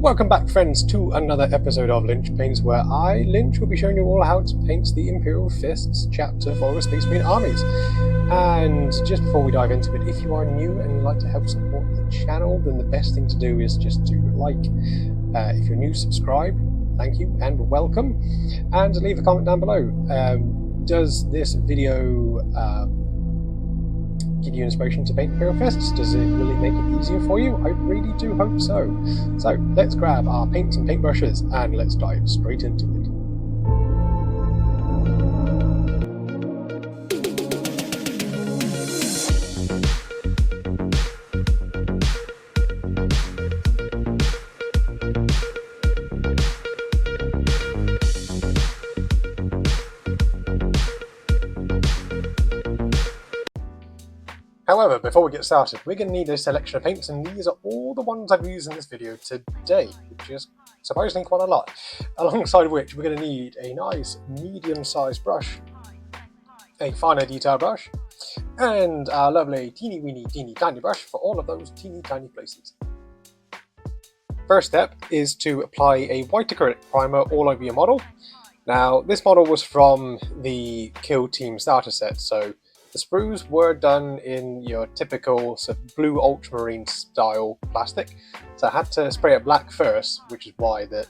Welcome back, friends, to another episode of Lynch Paints, where I, Lynch, will be showing you all how to paint the Imperial Fists chapter for the Space Marine armies. And just before we dive into it, if you are new and you'd like to help support the channel, then the best thing to do is just to like. If you're new, subscribe. Thank you and welcome. And leave a comment down below. Does this video give you inspiration to paint Imperial Fists? Does it really make it easier for you? I really do hope so. So let's grab our paints and paintbrushes and let's dive straight into it. However, before we get started, we're going to need a selection of paints, and these are all the ones I've used in this video today, which is surprisingly quite a lot. Alongside which, we're going to need a nice medium-sized brush, a finer detail brush, and our lovely teeny-weeny, teeny-tiny brush for all of those teeny-tiny places. First step is to apply a white acrylic primer all over your model. Now, this model was from the Kill Team starter set, so the sprues were done in your typical sort of blue ultramarine style plastic, so I had to spray it black first, which is why that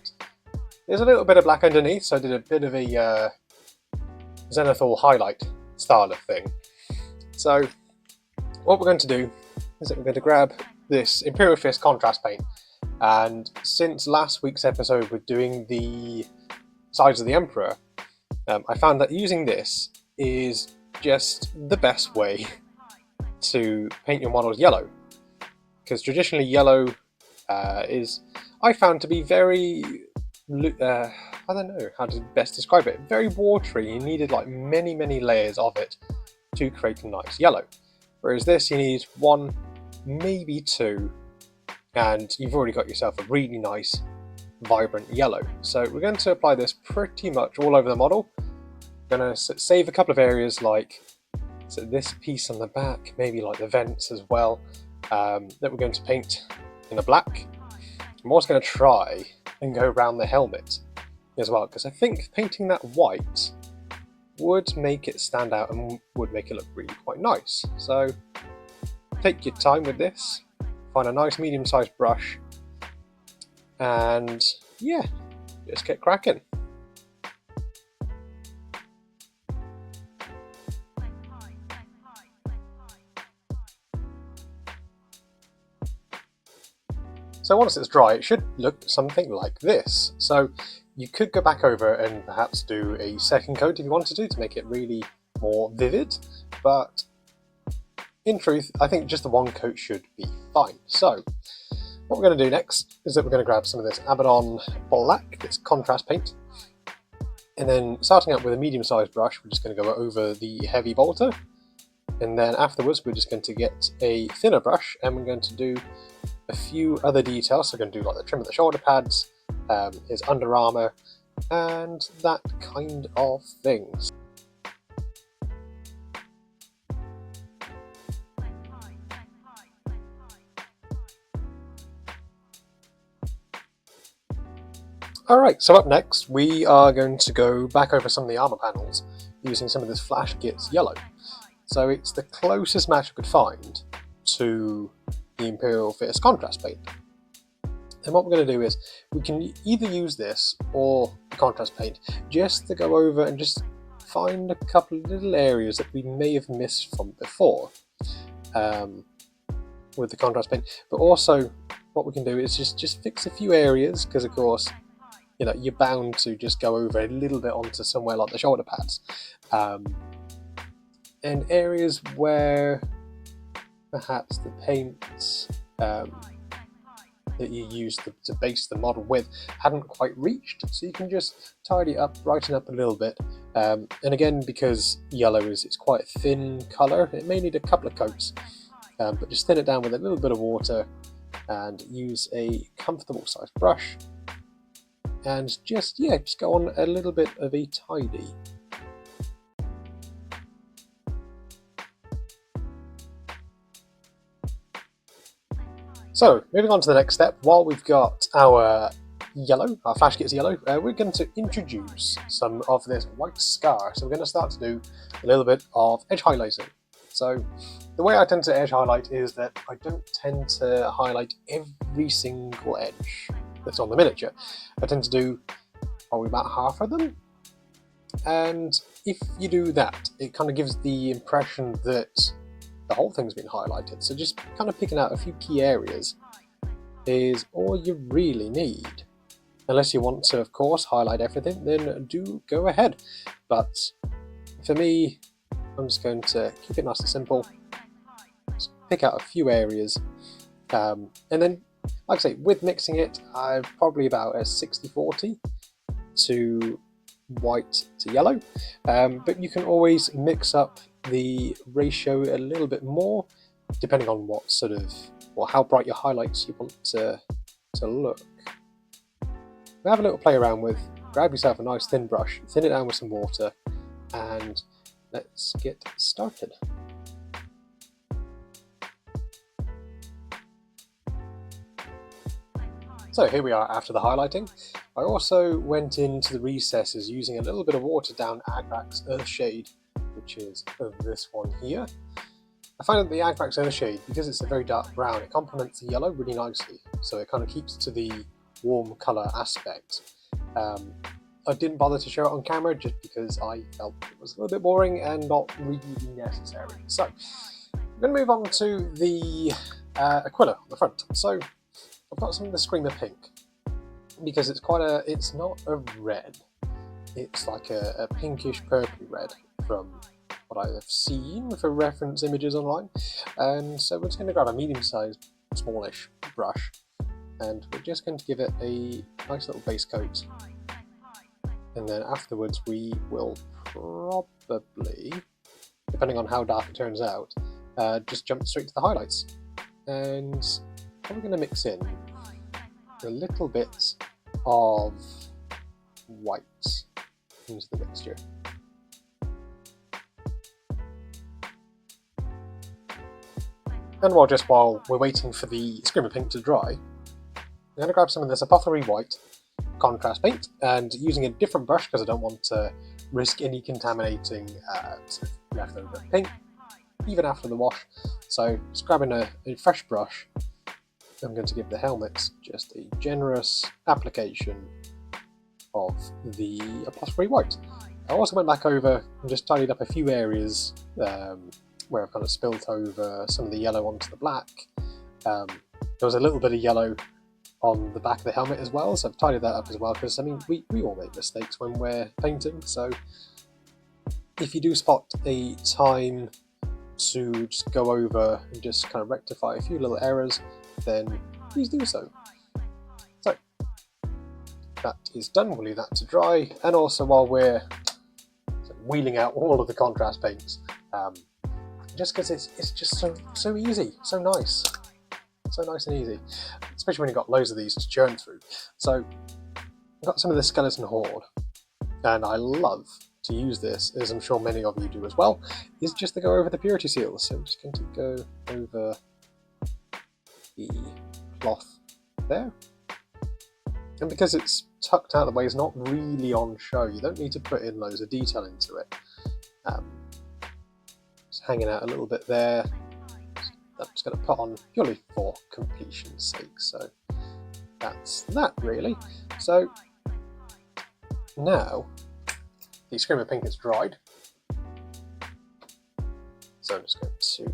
there's a little bit of black underneath, so I did a bit of a zenithal highlight style of thing. So what we're going to do is that we're going to grab this Imperial Fist contrast paint, and since last week's episode with doing the sides of the Emperor, I found that using this is just the best way to paint your models yellow, because traditionally yellow is, I found, to be very I don't know how to best describe it, very watery. You needed like many layers of it to create a nice yellow, whereas this you need one, maybe two, and you've already got yourself a really nice vibrant yellow. So we're going to apply this pretty much all over the model. Going to save a couple of areas, like so this piece on the back, maybe like the vents as well, that we're going to paint in the black. I'm also going to try and go around the helmet as well, because I think painting that white would make it stand out and would make it look really quite nice. So take your time with this, find a nice medium-sized brush, and yeah, just get cracking. So once it's dry, it should look something like this. So you could go back over and perhaps do a second coat if you wanted to make it really more vivid, but in truth, I think just the one coat should be fine. So what we're going to do next is that we're going to grab some of this Abaddon Black, this contrast paint, and then starting out with a medium-sized brush, we're just going to go over the heavy bolter, and then afterwards we're just going to get a thinner brush and we're going to do a few other details. So we're going to do like the trim of the shoulder pads, his under armour, and that kind of things. Alright, so up next we are going to go back over some of the armour panels using some of this Flash Gitz yellow. So it's the closest match I could find to the Imperial Fist contrast paint. And what we're going to do is we can either use this or the contrast paint just to go over and just find a couple of little areas that we may have missed from before with the contrast paint. But also what we can do is just fix a few areas, because of course, you know, you're bound to just go over a little bit onto somewhere like the shoulder pads, and areas where perhaps the paints that you used to base the model with hadn't quite reached, so you can just tidy up, brighten up a little bit. And again, because yellow it's quite a thin colour, it may need a couple of coats, but just thin it down with a little bit of water and use a comfortable sized brush and just go on a little bit of a tidy. So, moving on to the next step, while we've got our yellow, our flash kit's yellow, we're going to introduce some of this white scar. So we're going to start to do a little bit of edge highlighting. So the way I tend to edge highlight is that I don't tend to highlight every single edge that's on the miniature. I tend to do probably about half of them. And if you do that, it kind of gives the impression that the whole thing's been highlighted. So just kind of picking out a few key areas is all you really need. Unless you want to, of course, highlight everything, then do go ahead. But for me, I'm just going to keep it nice and simple. Just pick out a few areas. And then, like I say, with mixing it, I've probably about a 60-40 to white to yellow. But you can always mix up the ratio a little bit more, depending on what sort of, or how bright your highlights you want to look. Have a little play around with, grab yourself a nice thin brush, thin it down with some water, and let's get started. So here we are after the highlighting. I also went into the recesses using a little bit of watered down Agrax Earthshade, which is this one here. I find that the Agrax Earthshade, because it's a very dark brown, it complements the yellow really nicely, so it kind of keeps to the warm colour aspect. I didn't bother to show it on camera just because I felt it was a little bit boring and not really necessary. So I'm going to move on to the Aquila on the front. So I've got some of the Screamer Pink because it's not a red, it's like a pinkish purpley red from what I have seen for reference images online. And so we're just going to grab a medium-sized, smallish brush, and we're just going to give it a nice little base coat, and then afterwards we will probably, depending on how dark it turns out, just jump straight to the highlights. And I'm going to mix in a little bit of white into the mixture. And while we're waiting for the Screamer Pink to dry, I'm going to grab some of this Apothecary White contrast paint, and using a different brush because I don't want to risk any contaminating leftover paint even after the wash. So just grabbing a fresh brush, I'm going to give the helmets just a generous application of the Apothecary White. I also went back over and just tidied up a few areas where I've kind of spilt over some of the yellow onto the black. There was a little bit of yellow on the back of the helmet as well, so I've tidied that up as well, because I mean we all make mistakes when we're painting, so if you do spot a time to just go over and just kind of rectify a few little errors, then please do so. So that is done, we'll leave that to dry, and also while we're wheeling out all of the contrast paints, just because it's just so easy, so nice and easy, especially when you've got loads of these to churn through. So I've got some of the Skeleton Horde, and I love to use this, as I'm sure many of you do as well, is just to go over the purity seals. So I'm just going to go over the cloth there, and because it's tucked out of the way, it's not really on show, you don't need to put in loads of detail into it. Just hanging out a little bit there. I'm just going to put on purely for completion's sake, so that's that really. So now the Screamer Pink is dried, so I'm just going to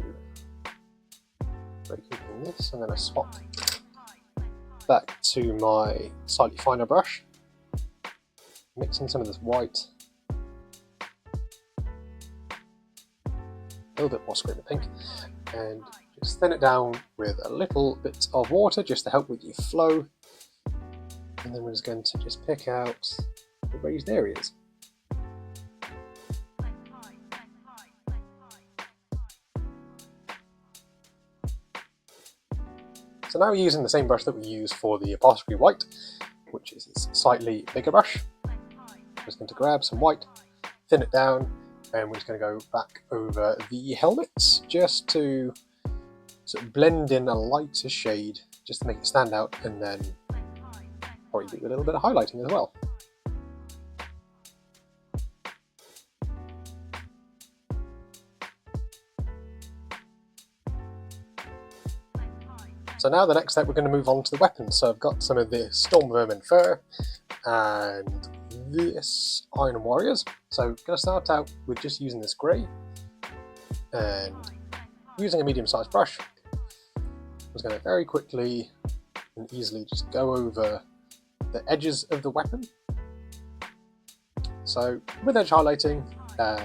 break open this. I'm going to swap back to my slightly finer brush, mixing some of this white, a little bit more Screamer Pink, and just thin it down with a little bit of water just to help with your flow, and then we're just going to just pick out the raised areas. So now we're using the same brush that we use for the Apothecary White, which is this slightly bigger brush. I'm just going to grab some white, thin it down, and we're just going to go back over the helmets just to sort of blend in a lighter shade just to make it stand out, and then probably do a little bit of highlighting as well. So now the next step, we're going to move on to the weapons. So I've got some of the Storm Vermin Fur and this Iron Warriors. So I'm going to start out with just using this grey and using a medium-sized brush. I'm just going to very quickly and easily just go over the edges of the weapon. So with edge highlighting,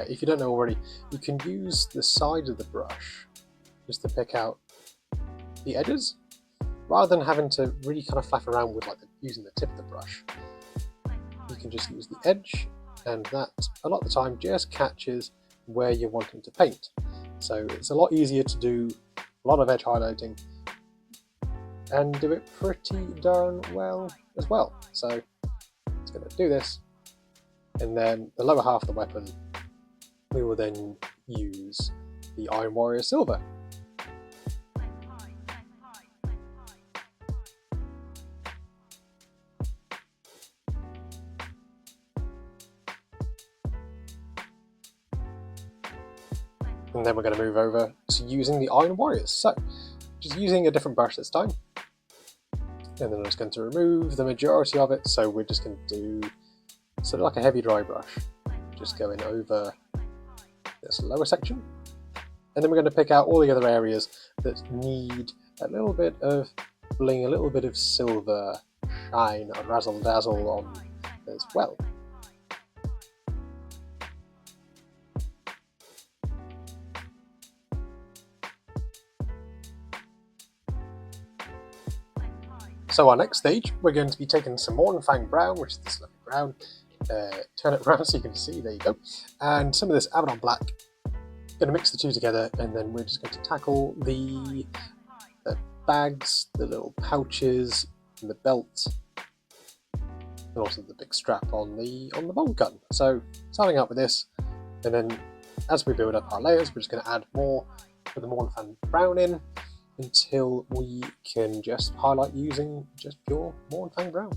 if you don't know already, you can use the side of the brush just to pick out the edges, rather than having to really kind of flaff around with using the tip of the brush. You can just use the edge, and that a lot of the time just catches where you're wanting to paint. So it's a lot easier to do a lot of edge highlighting and do it pretty darn well as well. So it's going to do this, and then the lower half of the weapon we will then use the Iron Warrior Silver. And then we're going to move over to using the Iron Warriors. So, just using a different brush this time. And then I'm just going to remove the majority of it. So we're just going to do sort of like a heavy dry brush. Just going over this lower section. And then we're going to pick out all the other areas that need a little bit of bling, a little bit of silver shine or razzle dazzle on as well. So our next stage, we're going to be taking some Mornfang Brown, which is this lovely brown, turn it around so you can see, there you go, and some of this Abaddon Black. Going to mix the two together, and then we're just going to tackle the bags, the little pouches, and the belt, and also the big strap on the bolt gun. So starting out with this, and then as we build up our layers, we're just going to add more of the Mornfang Brown in, until we can just highlight using just pure Mornfang Brown.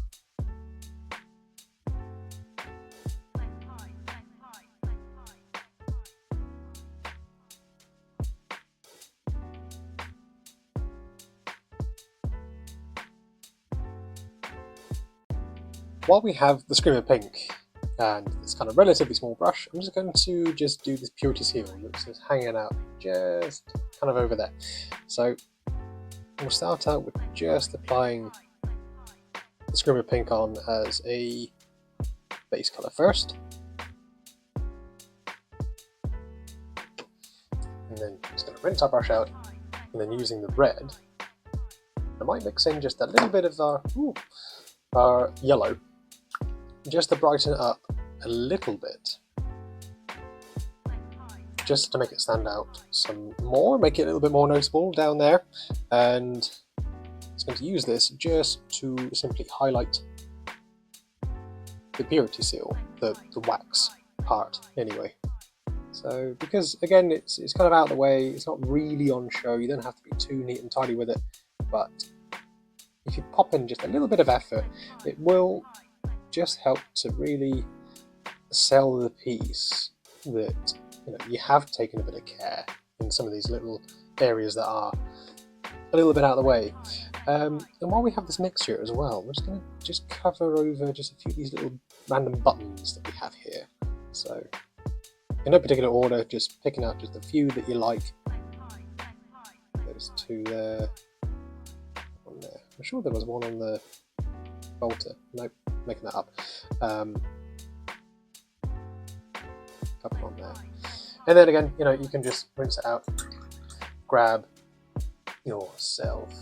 While we have the Screamer Pink and this kind of relatively small brush, I'm just going to just do this Purity Seal that's just hanging out just kind of over there. So we'll start out with just applying the Screamer Pink on as a base colour first. And then just going to rinse our brush out, and then using the red, I might mix in just a little bit of our yellow, just to brighten it up a little bit, just to make it stand out some more, make it a little bit more noticeable down there. And I'm going to use this just to simply highlight the Purity Seal, the wax part anyway. So because again it's kind of out of the way, it's not really on show, you don't have to be too neat and tidy with it, but if you pop in just a little bit of effort, it will just help to really sell the piece that you have taken a bit of care in some of these little areas that are a little bit out of the way. And while we have this mixture as well, we're just going to just cover over just a few of these little random buttons that we have here. So in no particular order, just picking out just a few that you like. Those two there, one there. I'm sure there was one on the bolter. Nope, making that up. Couple on there. And then again, you can just rinse it out, grab yourself,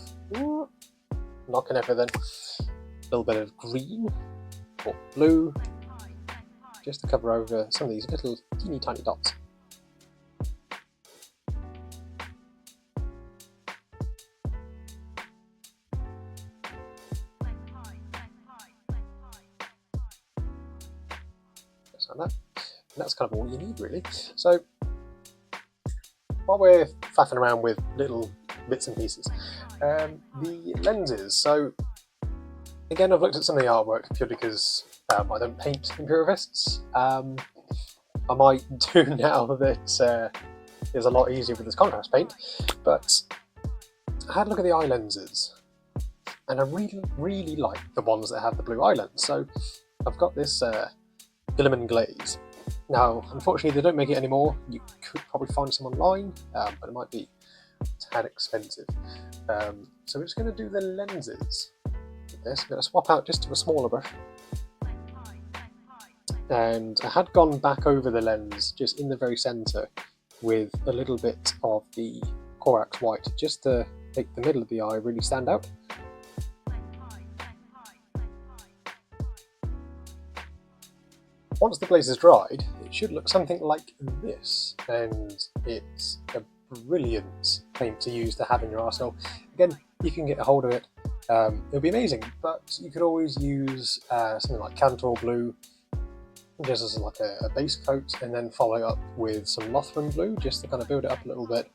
knocking everything, a little bit of green or blue, just to cover over some of these little teeny tiny dots. Just like that. And that's kind of all you need really. So while we're faffing around with little bits and pieces, the lenses. So again, I've looked at some of the artwork purely because I don't paint Imperial Fists. I might do now that it's a lot easier with this contrast paint, but I had a look at the eye lenses, and I really like the ones that have the blue eye lens. So I've got this Guilliman glaze. Now, unfortunately, they don't make it anymore. You could probably find some online, but it might be a tad expensive. So we're just going to do the lenses with this. I'm going to swap out just to a smaller brush. And I had gone back over the lens just in the very centre with a little bit of the Corax white, just to make the middle of the eye really stand out. Once the glaze is dried, it should look something like this, and it's a brilliant paint to use to have in your arsenal. Again, you can get a hold of it, it'll be amazing, but you could always use something like Cantor blue, just as like a base coat, and then follow up with some Lothran blue, just to kind of build it up a little bit,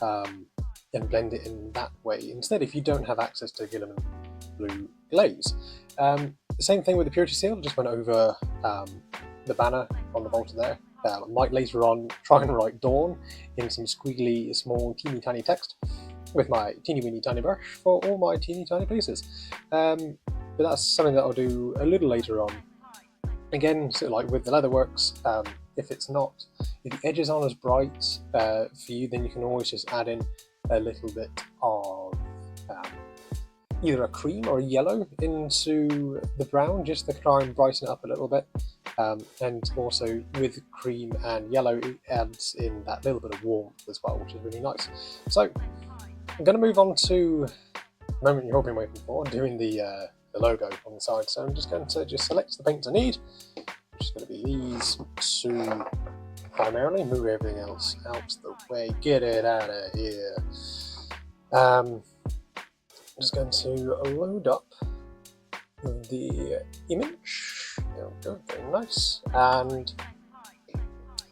and blend it in that way. Instead, if you don't have access to Guilliman blue glaze. The same thing with the Purity Seal, just went over the banner on the bolter there. I might later on try and write Dawn in some squiggly, small, teeny tiny text with my teeny weeny tiny brush for all my teeny tiny places. But that's something that I'll do a little later on. Again, sort of like with the Leatherworks, if the edges aren't as bright for you, then you can always just add in a little bit of either a cream or a yellow into the brown, just to try and brighten it up a little bit. And also with cream and yellow, it adds in that little bit of warmth as well, which is really nice. So I'm going to move on to the moment you've all been waiting for, doing the logo on the side. So I'm just going to select the paints I need, which is going to be these two primarily. Move everything else out the way, get it out of here. I'm just going to load up the image. There we go, very nice. And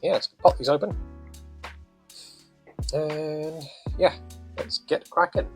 yeah, let's pop these open. And yeah, let's get cracking.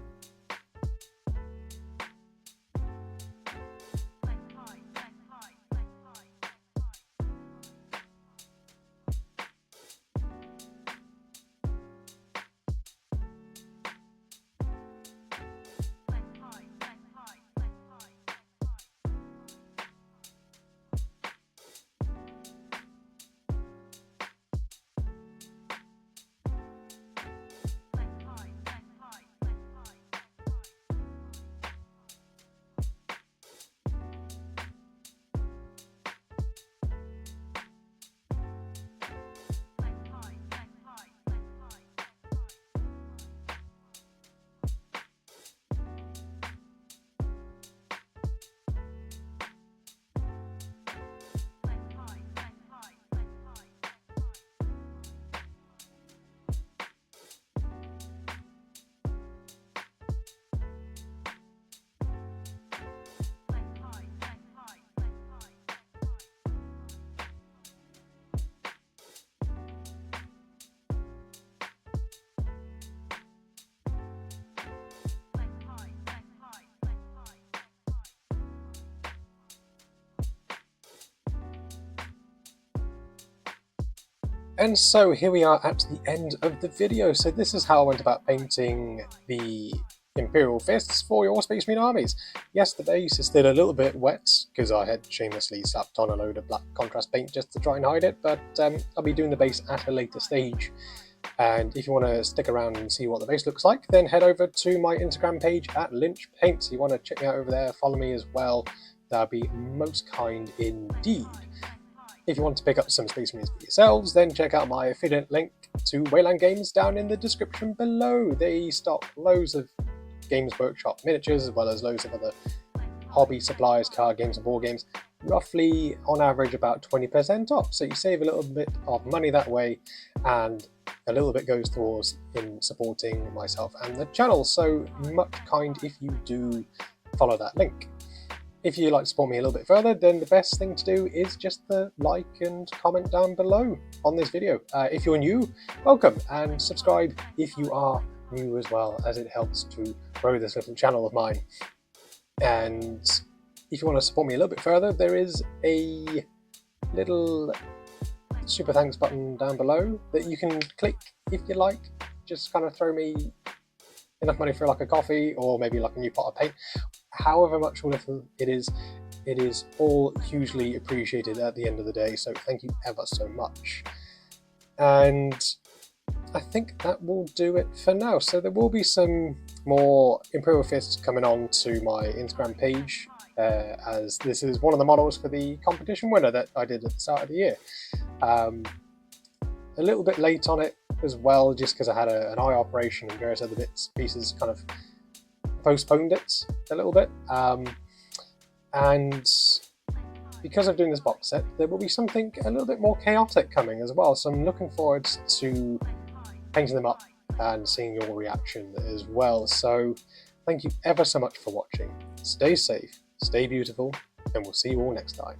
And so here we are at the end of the video. So this is how I went about painting the Imperial Fists for your Space Marine armies. Yes, the base is still a little bit wet because I had shamelessly slapped on a load of black contrast paint just to try and hide it, but I'll be doing the base at a later stage. And if you want to stick around and see what the base looks like, then head over to my Instagram page at Lynch Paints. You want to check me out over there, follow me as well. That'd be most kind indeed. If you want to pick up some Space Marines for yourselves, then check out my affiliate link to Wayland Games down in the description below. They stock loads of Games Workshop miniatures, as well as loads of other hobby supplies, card games and board games, roughly on average about 20% off. So you save a little bit of money that way, and a little bit goes towards in supporting myself and the channel. So much kind if you do follow that link. If you'd like to support me a little bit further, then the best thing to do is just to like and comment down below on this video. If you're new, welcome, and subscribe if you are new as well, as it helps to grow this little channel of mine. And if you want to support me a little bit further, there is a little super thanks button down below that you can click if you like. Just kind of throw me enough money for like a coffee or maybe like a new pot of paint. However much or little it is all hugely appreciated at the end of the day, so thank you ever so much. And I think that will do it for now. So there will be some more Imperial Fists coming on to my Instagram page, as this is one of the models for the competition winner that I did at the start of the year. A little bit late on it as well, just because I had an eye operation and various other bits pieces kind of postponed it a little bit. And because of doing this box set, there will be something a little bit more chaotic coming as well. So I'm looking forward to painting them up and seeing your reaction as well. So thank you ever so much for watching. Stay safe, stay beautiful, and we'll see you all next time.